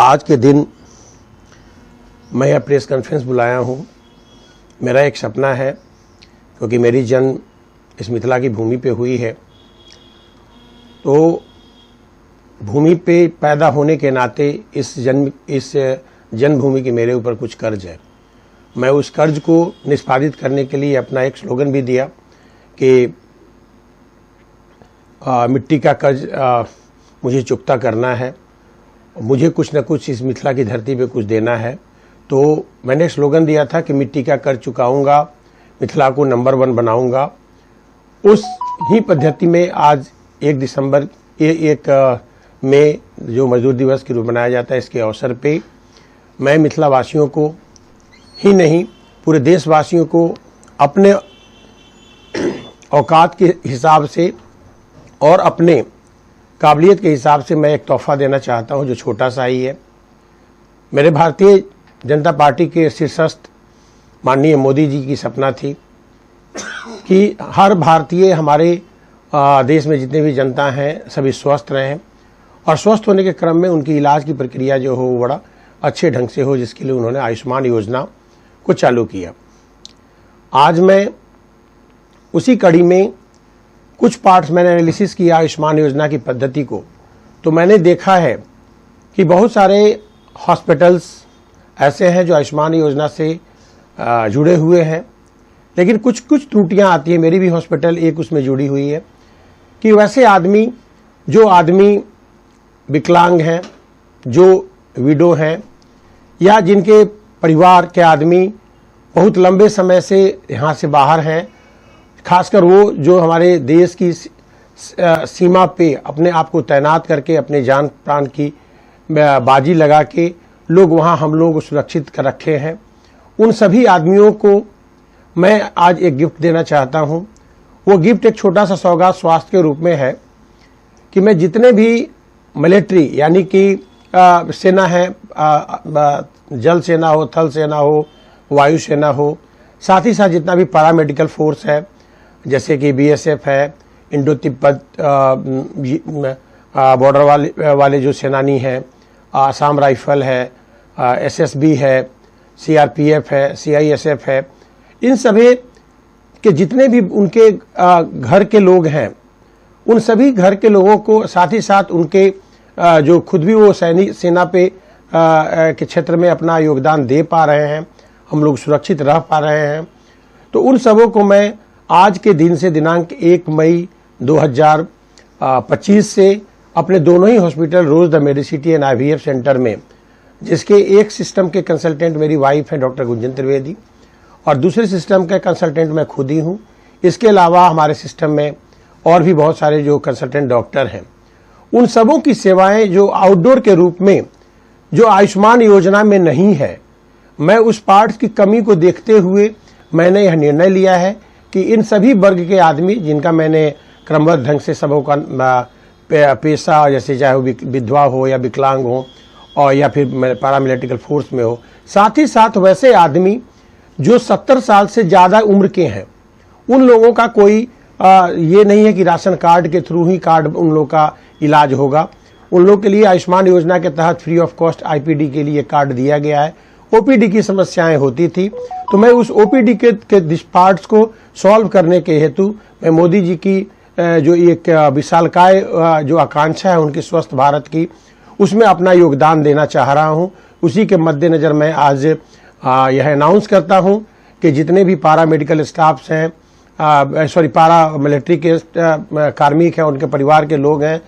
आज के दिन मैं यह प्रेस कॉन्फ्रेंस बुलाया हूं। मेरा एक सपना है, क्योंकि मेरी जन्म इस मिथिला की भूमि पे हुई है, तो भूमि पे पैदा होने के नाते इस जन्मभूमि की मेरे ऊपर कुछ कर्ज है। मैं उस कर्ज को निष्पादित करने के लिए अपना एक स्लोगन भी दिया कि मिट्टी का कर्ज मुझे चुकता करना है, मुझे कुछ न कुछ इस मिथिला की धरती पे कुछ देना है। तो मैंने स्लोगन दिया था कि मिट्टी का कर्ज चुकाऊंगा, मिथिला को नंबर 1 बनाऊंगा। उस ही पद्धति में आज 1 दिसंबर 1 में जो मजदूर दिवस के रूप मनाया जाता है, इसके अवसर पे मैं मिथिला वासियों को ही नहीं पूरे देशवासियों को अपने औकात के हिसाब से और अपने काबिलियत के हिसाब से मैं एक तोहफा देना चाहता हूं जो छोटा सा ही है। मेरे भारतीय जनता पार्टी के शीर्षस्थ माननीय मोदी जी की सपना थी कि हर भारतीय, हमारे देश में जितने भी जनता हैं सभी स्वस्थ रहें और स्वस्थ होने के क्रम में उनकी इलाज की प्रक्रिया जो हो वो बड़ा अच्छे ढंग से हो, जिसके लिए उन्होंने आयुष्मान योजना को चालू किया। आज मैं उसी कड़ी में कुछ पार्ट्स मैंने एनालिसिस किया आयुष्मान योजना की पद्धति को, तो मैंने देखा है कि बहुत सारे हॉस्पिटल्स ऐसे हैं जो आयुष्मान योजना से जुड़े हुए हैं, लेकिन कुछ कुछ त्रुटियां आती हैं। मेरी भी हॉस्पिटल एक उसमें जुड़ी हुई है कि वैसे आदमी जो विकलांग हैं, जो विडो हैं, या जिनके परिवार के आदमी बहुत लंबे समय से यहाँ से बाहर हैं, खासकर वो जो हमारे देश की सीमा पे अपने आप को तैनात करके अपने जान प्राण की बाजी लगा के लोग वहाँ हम लोगों को सुरक्षित कर रखे हैं, उन सभी आदमियों को मैं आज एक गिफ्ट देना चाहता हूँ। वो गिफ्ट एक छोटा सा सौगात स्वास्थ्य के रूप में है कि मैं जितने भी मिलिट्री यानी कि सेना है, जल सेना हो, थल सेना हो, वायु सेना हो, साथ ही साथ जितना भी पैरामेडिकल फोर्स है जैसे कि बीएसएफ है, इंडो तिब्बत बॉर्डर वाले जो सेनानी हैं, आसाम राइफल है, एसएसबी है, सीआरपीएफ है, सीआईएसएफ है, इन सभी के जितने भी उनके घर के लोग हैं, उन सभी घर के लोगों को, साथ ही साथ उनके जो खुद भी वो सेना पे के क्षेत्र में अपना योगदान दे पा रहे हैं, हम लोग सुरक्षित रह पा रहे हैं, तो उन सबों को मैं आज के दिन से दिनांक 1 मई 2025 से अपने दोनों ही hospital Rose the Medicity and IVF centre में, जिसके एक सिस्टम के कंसल्टेंट मेरी वाइफ है डॉक्टर गुंजन त्रिवेदी और दूसरे सिस्टम के कंसल्टेंट मैं खुद ही हूँ। इसके अलावा हमारे सिस्टम में और भी बहुत सारे जो कंसल्टेंट डॉक्टर हैं, उन सबों की सेवाएं जो आउटडोर के रूप में जो आयुष्मान योजना में नहीं है, मैं उस पार्ट की कमी को देखते हुए मैंने यह निर्णय लिया है कि इन सभी वर्ग के आदमी जिनका मैंने क्रमबद्ध ढंग से सबों का पेशा, जैसे चाहे वो विधवा हो या विकलांग हो और या फिर पैरामिलिट्रिकल फोर्स में हो, साथ ही साथ वैसे आदमी जो 70 साल से ज़्यादा उम्र के हैं, उन लोगों का कोई ये नहीं है कि राशन कार्ड के थ्रू ही कार्ड उन लोगों का इलाज होगा। उन लोगों के लिए आयुष्मान योजना के तहत फ्री ऑफ कॉस्ट IPD के लिए कार्ड दिया गया है। OPD की समस्याएं होती थी, तो मैं उस OPD के पार्ट्स को सॉल्व करने के हेतु मैं मोदी जी की जो एक विशालकाय जो आकांक्षा है उनकी स्वस्थ भारत की, उसमें अपना योगदान देना चाह रहा हूं। उसी के मद्देनजर मैं आज यह अनाउंस करता हूं कि जितने भी पारा मेडिकल स्टाफ्स हैं, पारा मिलिट्री के कार्मिक हैं, उनके परिवार के लोग हैं,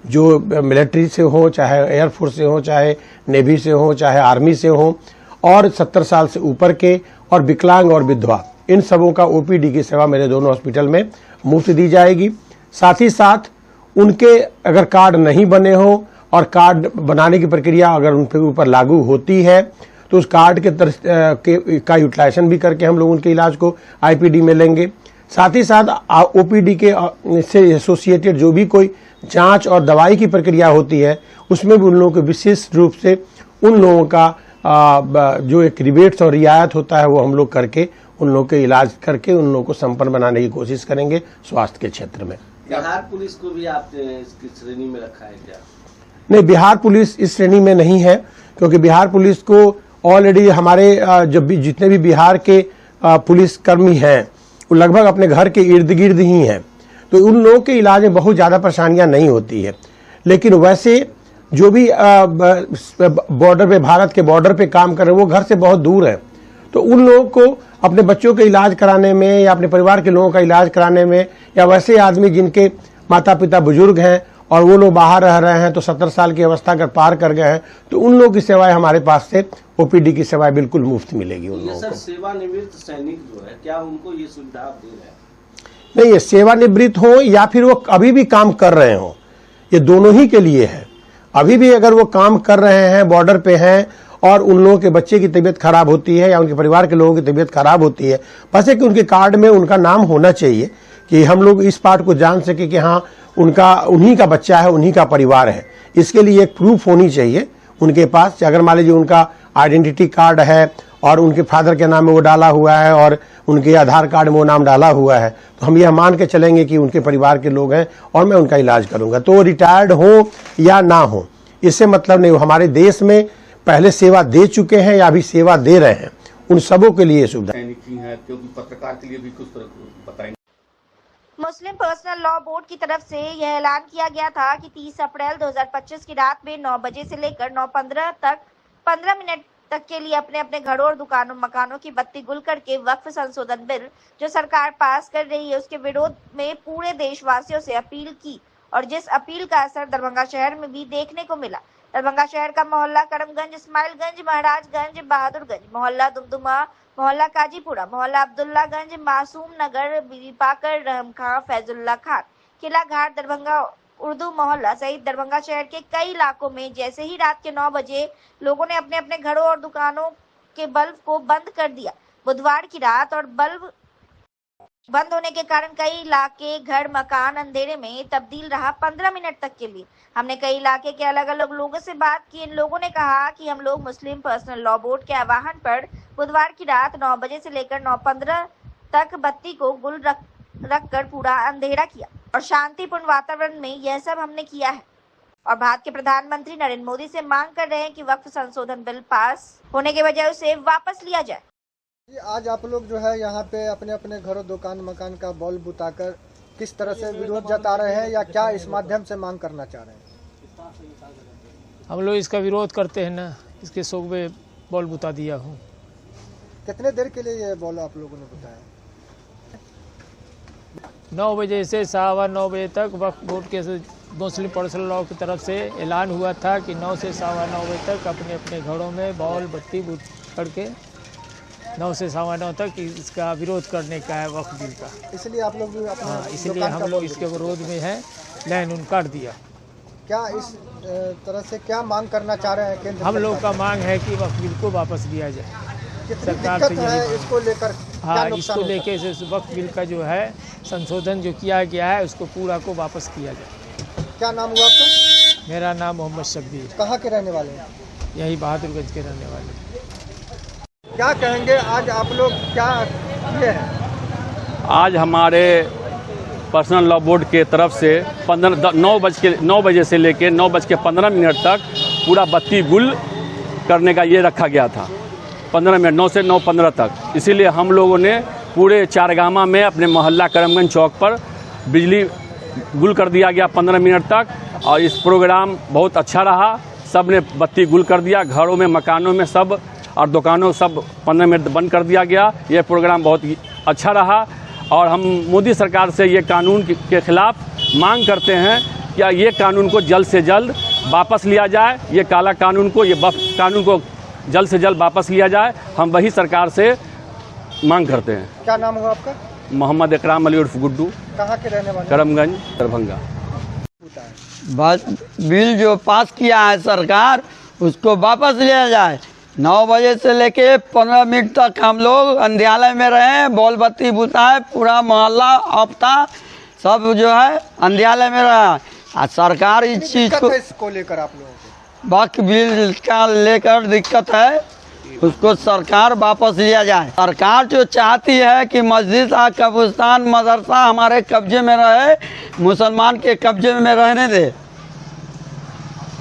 जो मिलिट्री से हो, चाहे एयरफोर्स से हो, चाहे नेवी से हो, चाहे आर्मी से हो, और 70 साल से ऊपर के और विकलांग और विधवा, इन सबों का OPD की सेवा मेरे दोनों हॉस्पिटल में मुफ्त दी जाएगी। साथ ही साथ उनके अगर कार्ड नहीं बने हो और कार्ड बनाने की प्रक्रिया अगर उनके ऊपर लागू होती है तो उस कार्ड का यूटिलाइजेशन भी करके हम लोग उनके इलाज को IPD में लेंगे। साथ ही साथ OPD के से एसोसिएटेड जो भी कोई जांच और दवाई की प्रक्रिया होती है, उसमें भी उन लोगों को विशेष रूप से उन लोगों का जो एक रिबेट्स और रियायत होता है वो हम लोग करके उन लोगों के इलाज करके उन लोगों को संपन्न बनाने की कोशिश करेंगे स्वास्थ्य के क्षेत्र में। बिहार पुलिस को भी आपने इसकी श्रेणी में रखा है क्या? नहीं, बिहार पुलिस इस श्रेणी में नहीं है, क्योंकि बिहार पुलिस को ऑलरेडी हमारे जब भी जितने भी बिहार के पुलिस कर्मी हैं वो लगभग अपने घर के इर्द गिर्द ही हैं, तो उन लोगों के इलाज में बहुत ज़्यादा परेशानियां नहीं होती है। लेकिन वैसे जो भी बॉर्डर पे, भारत के बॉर्डर पे काम कर रहे हैं, वो घर से बहुत दूर है, तो उन लोगों को अपने बच्चों का इलाज कराने में या अपने परिवार के लोगों का इलाज कराने में, या वैसे आदमी जिनके माता पिता बुजुर्ग हैं और वो लोग बाहर रह रहे हैं तो 70 साल की अवस्था अगर पार कर गए हैं, तो उन लोगों की सेवाएं हमारे पास से OPD की सेवाएं बिल्कुल मुफ्त मिलेगी उन लोगों को। सेवानिवृत्त सैनिक जो है, क्या उनको ये सुविधा आप दे रहे हैं? नहीं, ये सेवानिवृत्त हो या फिर वो अभी भी काम कर रहे हो, ये दोनों ही के लिए है। अभी भी अगर वो काम कर रहे हैं, बॉर्डर पे हैं और उन लोगों के बच्चे की तबीयत खराब होती है या उनके परिवार के लोगों की तबीयत खराब होती है, बस है कि उनके कार्ड में उनका नाम होना चाहिए कि हम लोग इस पार्ट को जान सके कि हाँ उनका उन्हीं का बच्चा है, उन्हीं का परिवार है। इसके लिए एक प्रूफ होनी चाहिए उनके पास। अगर मान लीजिए उनका आइडेंटिटी कार्ड है और उनके फादर के नाम में वो डाला हुआ है और उनके आधार कार्ड में वो नाम डाला हुआ है, तो हम यह मान के चलेंगे कि उनके परिवार के लोग हैं और मैं उनका इलाज करूंगा। तो रिटायर्ड हो या ना हो, इससे मतलब नहीं। हमारे देश में पहले सेवा दे चुके हैं या अभी सेवा दे रहे हैं, उन सबों के लिए सुविधा है, क्योंकि पत्रकार के लिए भी कुछ बताएंगे। मुस्लिम पर्सनल लॉ बोर्ड की तरफ से यह ऐलान किया गया था कि 30 अप्रैल 2025 की रात में 9 बजे से लेकर 9:15 तक 15 मिनट तक के लिए अपने अपने घरों और दुकानों मकानों की बत्ती गुल करके वक्फ संशोधन बिल जो सरकार पास कर रही है उसके विरोध में पूरे देशवासियों से अपील की, और जिस अपील का असर दरभंगा शहर में भी देखने को मिला। दरभंगा शहर का मोहल्ला करमगंज, इस्माइलगंज, महाराजगंज, बहादुरगंज, मोहल्ला दुमदुमा, मोहल्ला काजीपुरा, मोहल्ला अब्दुल्लागंज, मासूम नगर, बीपाकर, रहम खां, फैजुल्ला खान, किला घाट, दरभंगा उर्दू मोहल्ला सहित दरभंगा शहर के कई इलाकों में जैसे ही रात के 9 बजे लोगों ने अपने अपने घरों और दुकानों के बल्ब को बंद कर दिया। बुधवार की रात और बल्ब बंद होने के कारण कई इलाके घर मकान अंधेरे में तब्दील रहा 15 मिनट तक के लिए। हमने कई इलाके के अलग अलग लोगों से बात की। इन लोगों ने कहा कि हम लोग मुस्लिम पर्सनल लॉ बोर्ड के आह्वान पर बुधवार की रात 9 बजे से लेकर 9:15 तक बत्ती को गुल रख कर पूरा अंधेरा किया और शांतिपूर्ण वातावरण में यह सब हमने किया है, और भारत के प्रधानमंत्री नरेंद्र मोदी से मांग कर रहे हैं कि वक्फ संशोधन बिल पास होने के बजाय उसे वापस लिया जाए। आज आप लोग जो है यहाँ पे अपने अपने घरों दुकान मकान का बॉल बुताकर किस तरह से विरोध जता रहे हैं या क्या इस माध्यम से मांग करना चाह रहे हैं? हम लोग इसका विरोध करते हैं ना, इसके शौक में बॉल बुता दिया हूँ। कितने देर के लिए ये बॉल आप लोगों ने बुताया? 9 बजे से 9:15 बजे तक वक्फ बोर्ड के मुस्लिम पर्सनल लॉ की तरफ से ऐलान हुआ था कि 9 से 9:15 बजे तक अपने अपने घरों में बॉल बत्ती बुत करके 9 से 9:15 तक इसका विरोध करने का है वक्फ बिल का। इसलिए आप लोग भी अपना इसलिए हम लोग इसके विरोध में हैं, लाइन उन काट दिया। क्या इस तरह से क्या मांग करना चाह रहे हैं केंद्र? हम लोग का मांग है कि वक्फ बिल को वापस लिया जाए। सरकार से है इसको लेकर? हाँ, इसको लेके वक्फ बिल का जो है संशोधन जो किया गया है उसको पूरा को वापस किया जाए। क्या नाम हुआ आपका? मेरा नाम मोहम्मद शब्बीर। कहाँ के रहने वाले हैं? यही बहादुरगंज के रहने वाले। क्या कहेंगे आज आप लोग क्या किए हैं? आज हमारे पर्सनल लॉ बोर्ड के तरफ से 9 बजे से लेकर 9:15 तक पूरा बत्ती गुल करने का ये रखा गया था। 15 मिनट 9 से 9:15 तक। इसीलिए हम लोगों ने पूरे चारगामा में अपने मोहल्ला करमगंज चौक पर बिजली गुल कर दिया गया 15 मिनट तक, और इस प्रोग्राम बहुत अच्छा रहा। सब ने बत्ती गुल कर दिया, घरों में मकानों में सब और दुकानों सब 15 मिनट बंद कर दिया गया। ये प्रोग्राम बहुत अच्छा रहा और हम मोदी सरकार से ये कानून के खिलाफ मांग करते हैं कि ये कानून को जल्द से जल्द वापस लिया जाए। ये काला कानून को, ये वक्फ कानून को जल्द से जल्द वापस लिया जाए। हम वही सरकार से मांग करते हैं। क्या नाम हुआ आपका? मोहम्मद इकराम अली उर्फ गुड्डू। कहाँ के रहने वाले? करमगंज, दरभंगा। बिल जो पास किया है सरकार उसको वापस लिया जाए। 9 बजे से लेके 15 मिनट तक हम लोग अंधियालय में रहे, बॉल बत्ती बुताए, पूरा मोहल्ला हफ्ता सब जो है अंधियालय में रहा। आज सरकार इस चीज़ को लेकर आप लोगों वक्फ बिल का लेकर दिक्कत है, उसको सरकार वापस लिया जाए। सरकार जो चाहती है कि मस्जिद और कब्रिस्तान मदरसा हमारे कब्जे में रहे, मुसलमान के कब्जे में रहने दे।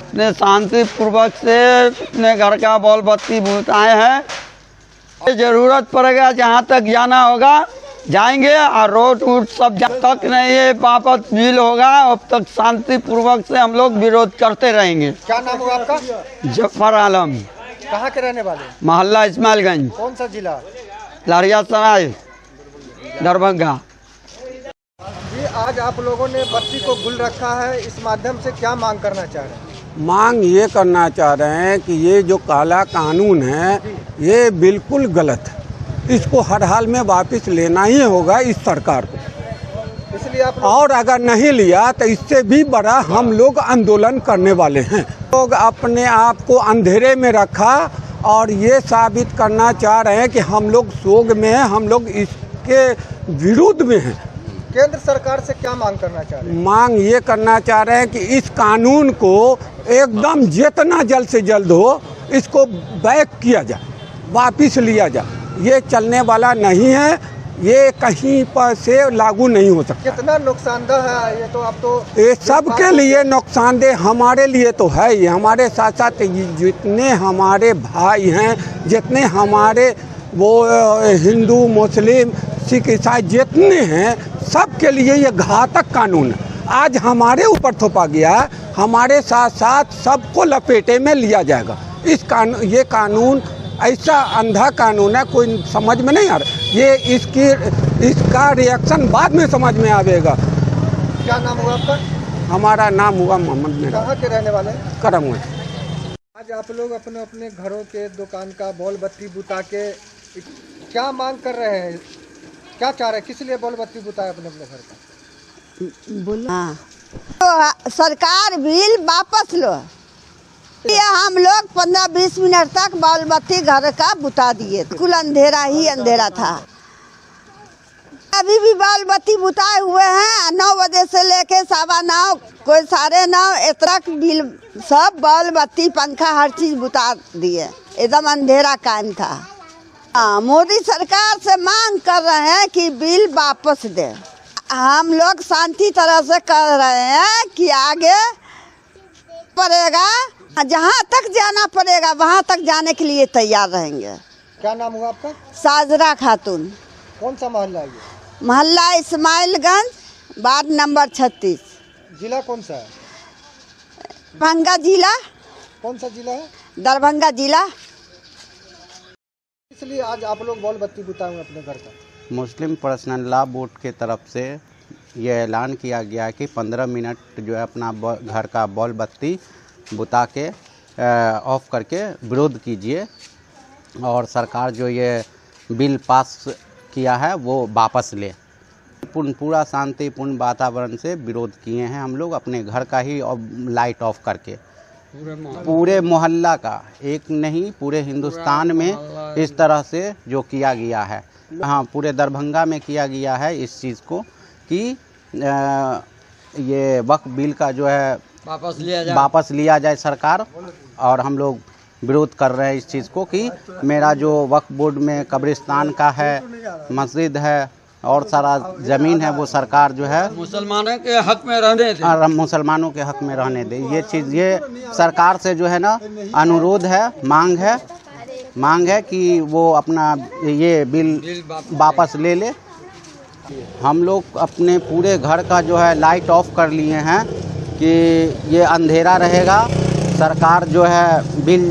अपने शांति पूर्वक से अपने घर का बॉल बत्ती बुताए हैं। जरूरत पड़ेगा जहाँ तक जाना होगा जाएंगे, और रोड वोड सब जब तक नहीं ये वापस बिल होगा अब तक शांति पूर्वक से हम लोग विरोध करते रहेंगे। क्या नाम हुआ आपका? जफर आलम। कहाँ के रहने वाले? मोहल्ला इस्माइलगंज। कौन सा जिला? लहरियासराय, दरभंगा। जी, आज आप लोगों ने बत्ती को गुल रखा है, इस माध्यम से क्या मांग करना चाह रहे हैं? मांग ये करना चाह रहे हैं कि ये जो काला कानून है ये बिल्कुल गलत है, इसको हर हाल में वापस लेना ही होगा इस सरकार को। इसलिए आप और अगर नहीं लिया तो इससे भी बड़ा हम लोग आंदोलन करने वाले हैं। लोग अपने आप को अंधेरे में रखा और ये साबित करना चाह रहे हैं कि हम लोग सोग में हैं, हम लोग इसके विरुद्ध में हैं। केंद्र सरकार से क्या मांग करना चाह रहे हैं? मांग ये करना चाह रहे हैं कि इस कानून को एकदम जितना जल्द से जल्द हो इसको बैक किया जाए, वापिस लिया जाए। ये चलने वाला नहीं है, ये कहीं पर से लागू नहीं हो सकता। कितना नुकसानदेह है ये, तो आप तो ये सबके लिए नुकसानदेह, हमारे लिए तो है ही, हमारे साथ साथ जितने हमारे भाई हैं, जितने हमारे वो हिंदू मुस्लिम सिख ईसाई जितने हैं, सबके लिए ये घातक कानून है। आज हमारे ऊपर थोपा गया है, हमारे साथ साथ सबको लपेटे में लिया जाएगा। ये कानून ऐसा अंधा कानून है, कोई समझ में नहीं आ रहा। ये इसका रिएक्शन बाद में समझ में आवेगा। क्या नाम हुआ आपका? हमारा नाम हुआ मोहम्मद मेरा। कहाँ के रहने वाले हैं? करमगंज। आज आप लोग अपने अपने घरों के दुकान का बॉल बत्ती बुता के क्या मांग कर रहे हैं, क्या चाह रहे हैं, किस लिए बॉल बत्ती बुताए अपने अपने घर का? हाँ। तो सरकार बिल वापस लो। ये हम लोग 15-20 मिनट तक बॉल बत्ती घर का बुता दिए, कुल अंधेरा ही अंधेरा था। अभी भी बॉल बत्ती बुताए हुए हैं। 9 बजे से लेके 9:15 कोई 9:30 तक बिल सब बॉल बत्ती पंखा हर चीज बुता दिए, एकदम अंधेरा कायम था। हाँ, मोदी सरकार से मांग कर रहे हैं कि बिल वापस दे। हम लोग शांति तरह से कर रहे हैं कि आगे पड़ेगा, जहाँ तक जाना पड़ेगा वहाँ तक जाने के लिए तैयार रहेंगे। क्या नाम हुआ आपका? साजरा खातून। कौन सा मोहल्ला है ये? मोहल्ला इस्माइलगंज, वार्ड नंबर 36। जिला कौन सा है? दरभंगा जिला। कौन सा जिला है? दरभंगा जिला। इसलिए आज आप लोग बॉल बत्ती बुताए अपने घर का? मुस्लिम पर्सनल लॉ बोर्ड के तरफ से ये ऐलान किया गया है कि 15 मिनट जो है अपना घर का बॉल बत्ती बुता के ऑफ करके विरोध कीजिए, और सरकार जो ये बिल पास किया है वो वापस ले। पूरा शांतिपूर्ण वातावरण से विरोध किए हैं हम लोग, अपने घर का ही लाइट ऑफ करके। पूरे मोहल्ला का, एक नहीं पूरे हिंदुस्तान में इस तरह से जो किया गया है। हाँ, पूरे दरभंगा में किया गया है इस चीज़ को कि ये वक्फ बिल का जो है वापस लिया जाए सरकार, और हम लोग विरोध कर रहे हैं इस चीज़ को कि मेरा जो वक्फ बोर्ड में कब्रिस्तान का है, मस्जिद है और सारा ज़मीन है, वो सरकार जो है मुसलमानों के हक में रहने दे, मुसलमानों के हक में रहने दे। ये चीज़ ये सरकार से जो है ना अनुरोध है, मांग है कि वो अपना ये बिल वापस ले ले। हम लोग अपने पूरे घर का जो है लाइट ऑफ कर लिए हैं कि ये अंधेरा रहेगा, सरकार जो है बिल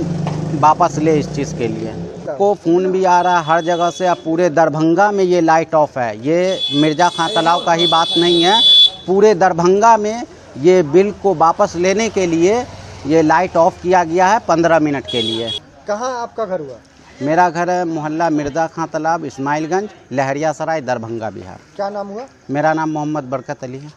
वापस ले इस चीज़ के लिए। को फ़ोन भी आ रहा है हर जगह से, अब पूरे दरभंगा में ये लाइट ऑफ है। ये मिर्ज़ा खां तालाब का ही बात नहीं है, पूरे दरभंगा में ये बिल को वापस लेने के लिए ये लाइट ऑफ किया गया है 15 मिनट के लिए। कहाँ आपका घर हुआ? मेरा घर है मोहल्ला मिर्ज़ा खां तालाब, इस्माइलगंज, लहरिया सराय, दरभंगा, बिहार। क्या नाम हुआ? मेरा नाम मोहम्मद बरकत अली है।